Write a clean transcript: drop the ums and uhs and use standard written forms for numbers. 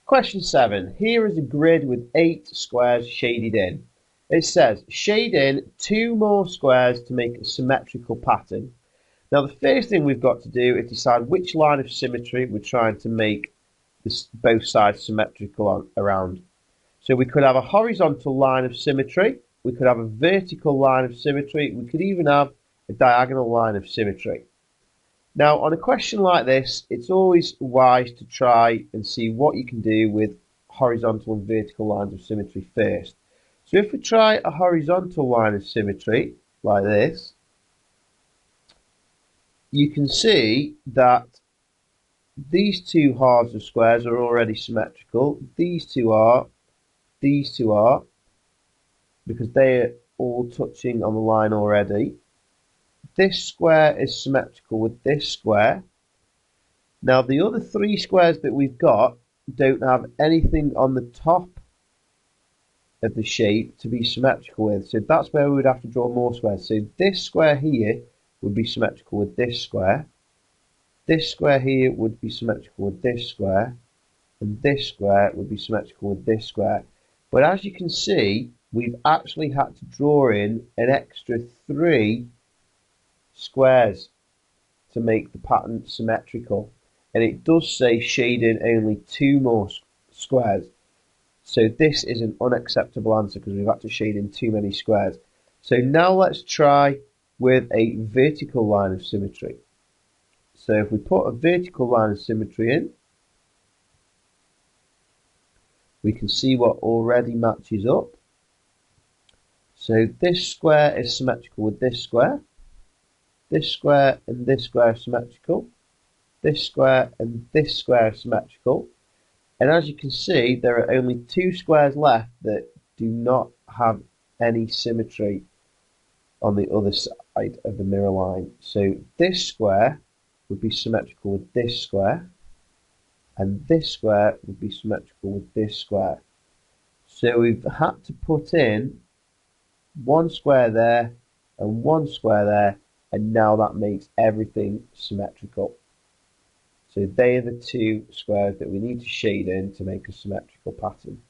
Question 7. Here is a grid with 8 squares shaded in. It says, shade in 2 more squares to make a symmetrical pattern. Now the first thing we've got to do is decide which line of symmetry we're trying to make both sides symmetrical around. So we could have a horizontal line of symmetry, we could have a vertical line of symmetry, we could even have a diagonal line of symmetry. Now on a question like this, it's always wise to try and see what you can do with horizontal and vertical lines of symmetry first. So if we try a horizontal line of symmetry like this, you can see that these two halves of squares are already symmetrical. These two are, because they're all touching on the line already. This square is symmetrical with this square. Now the other 3 squares that we've got don't have anything on the top of the shape to be symmetrical with. So that's where we would have to draw more squares. So this square here would be symmetrical with this square. This square here would be symmetrical with this square. And this square would be symmetrical with this square. But as you can see, we've actually had to draw in an extra 3 squares to make the pattern symmetrical. And it does say shade in only 2 more squares. So this is an unacceptable answer because we've had to shade in too many squares. So now let's try with a vertical line of symmetry. So if we put a vertical line of symmetry in, we can see what already matches up. So this square is symmetrical with this square. This square and this square are symmetrical. This square and this square are symmetrical. And as you can see, there are only 2 squares left that do not have any symmetry on the other side of the mirror line. So this square would be symmetrical with this square, and this square would be symmetrical with this square. So we've had to put in 1 square there and 1 square there, and now that makes everything symmetrical. So they are the 2 squares that we need to shade in to make a symmetrical pattern.